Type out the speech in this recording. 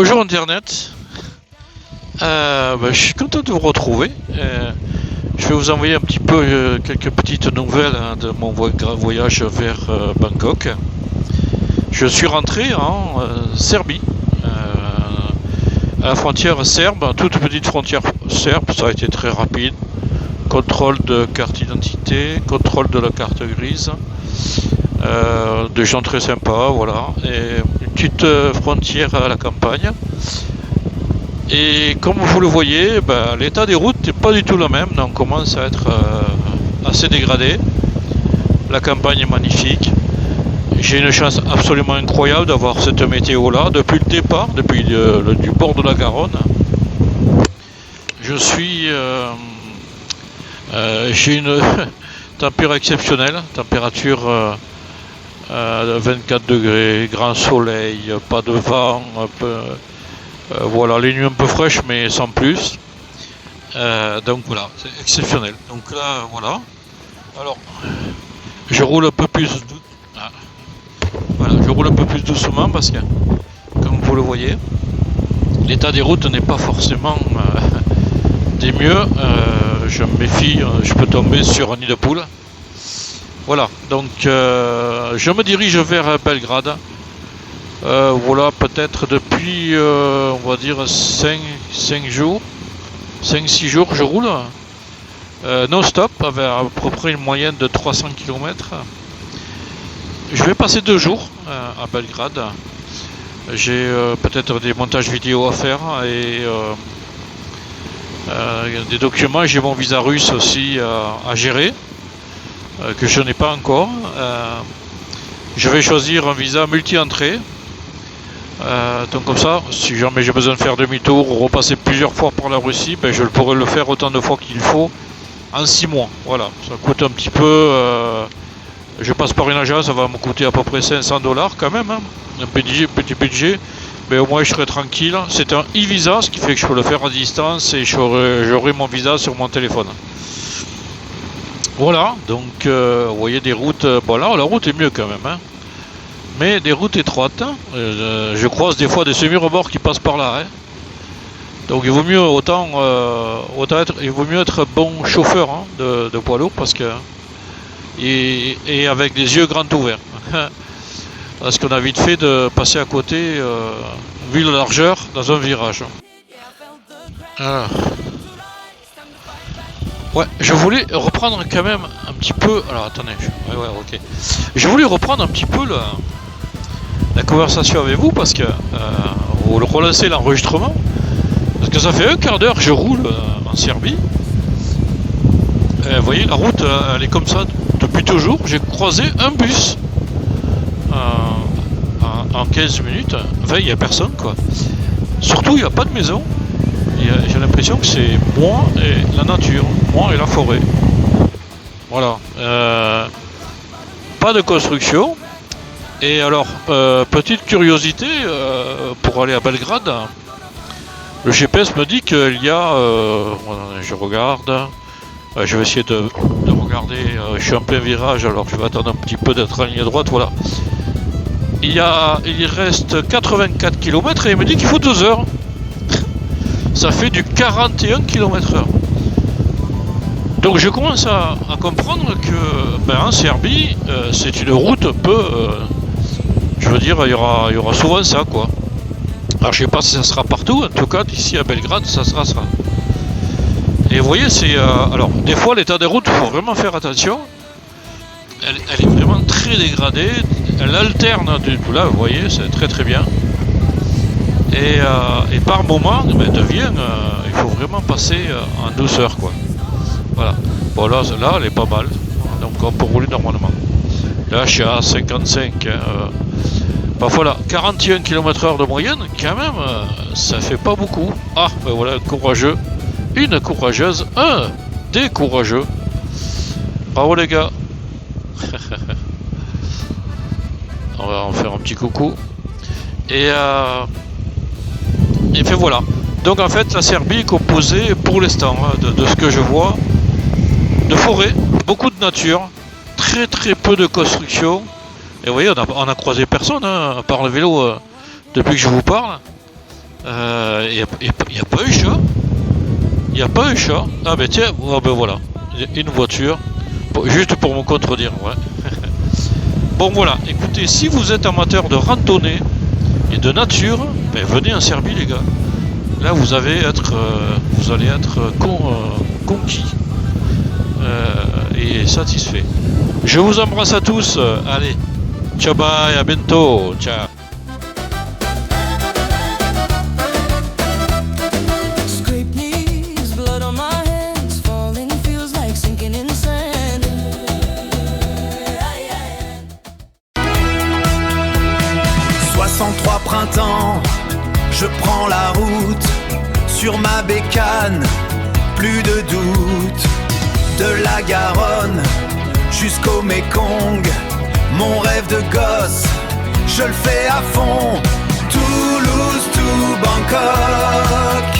Bonjour Internet, je suis content de vous retrouver. Je vais vous envoyer un petit peu quelques petites nouvelles de mon voyage vers Bangkok. Je suis rentré en Serbie, à la frontière serbe, toute petite frontière serbe, ça a été très rapide. Contrôle de carte d'identité, contrôle de la carte grise, des gens très sympas, voilà, et une petite frontière à la campagne. Et comme vous le voyez, l'état des routes n'est pas du tout le même, donc on commence à être assez dégradé. La campagne est magnifique. J'ai une chance absolument incroyable d'avoir cette météo-là depuis le départ, depuis du bord de la Garonne. J'ai une température exceptionnelle, température de 24 degrés, grand soleil, pas de vent, voilà, les nuits un peu fraîches mais sans plus. Donc voilà, c'est exceptionnel. Donc là, voilà. Alors, je roule un peu plus. Voilà, je roule un peu plus doucement parce que, comme vous le voyez, l'état des routes n'est pas forcément des mieux. Je me méfie, je peux tomber sur un nid de poule. Voilà, donc je me dirige vers Belgrade. Voilà, peut-être depuis, on va dire, 5 jours, 5-6 jours, je roule non-stop, avec à peu près une moyenne de 300 km. Je vais passer 2 jours à Belgrade. J'ai peut-être des montages vidéo à faire et des documents. J'ai mon visa russe aussi à gérer, que je n'ai pas encore. Je vais choisir un visa multi-entrée. Donc comme ça, si jamais j'ai besoin de faire demi-tour ou repasser plusieurs fois par la Russie, je pourrai le faire autant de fois qu'il faut en 6 mois. Voilà, ça coûte un petit peu. Je passe par une agence, ça va me coûter à peu près 500 $ quand même, hein. Un petit budget, mais au moins je serai tranquille. C'est un e-visa, ce qui fait que je peux le faire à distance et j'aurai mon visa sur mon téléphone. Voilà, donc vous voyez des routes, bon là la route est mieux quand même, hein. Mais des routes étroites, hein. Je croise des fois des semi-remorques qui passent par là, hein. Donc il vaut mieux il vaut mieux être bon chauffeur, hein, de poids lourd parce que et avec les yeux grands ouverts. Parce qu'on a vite fait de passer à côté, vu la largeur, dans un virage. Alors. Ouais, je voulais reprendre quand même un petit peu. Alors attendez, ok. Je voulais reprendre un petit peu la conversation avec vous parce que vous relancez l'enregistrement. Parce que ça fait un quart d'heure que je roule en Serbie. Vous voyez, la route, elle est comme ça depuis toujours. J'ai croisé un bus en 15 minutes. Enfin, il n'y a personne, quoi. Surtout, il n'y a pas de maison. J'ai l'impression que c'est moi et la nature, moi et la forêt. Voilà. Pas de construction. Et alors, petite curiosité, pour aller à Belgrade, le GPS me dit qu'il y a... je regarde... je vais essayer de regarder, je suis en plein virage, alors je vais attendre un petit peu d'être en ligne droite, voilà. Il reste 84 km et il me dit qu'il faut 2 heures. Ça fait du 41 km/h. Donc je commence à comprendre que en Serbie, c'est une route un peu... je veux dire, il y aura souvent ça, quoi. Alors je sais pas si ça sera partout, en tout cas ici à Belgrade, ça sera ça. Et vous voyez, c'est... alors, des fois, l'état des routes, il faut vraiment faire attention. Elle est vraiment très dégradée. Elle alterne du tout là, vous voyez, c'est très très bien. Et par moment, devient... il faut vraiment passer en douceur, quoi. Voilà. Bon, là, elle est pas mal. Donc, on peut rouler normalement. Là, je suis à 55. Voilà, 41 km/h de moyenne, quand même, ça fait pas beaucoup. Ah, voilà, courageux. Une courageuse, des courageux. Bravo les gars. On va en faire un petit coucou. Et puis voilà. Donc en fait la Serbie est composée pour l'instant, de ce que je vois, de forêt, beaucoup de nature, très très peu de construction. Et vous voyez, on a croisé personne, hein, à part le vélo depuis que je vous parle. Il n'y a pas un chat. Il n'y a pas un chat. Ah ben tiens, oh ben voilà. Une voiture. Juste pour me contredire, ouais. Bon voilà, écoutez, si vous êtes amateur de randonnée et de nature, ben venez en Serbie les gars. Là vous allez être conquis et satisfait. Je vous embrasse à tous. Allez, ciao bye, à bientôt. Ciao. Scrape knees, blood on my hands, falling feels like sinking in sand. 63 printemps, je prends la route sur ma bécane, plus de doute. De la Garonne jusqu'au Mékong, mon rêve de gosse, je le fais à fond. Toulouse to Bangkok,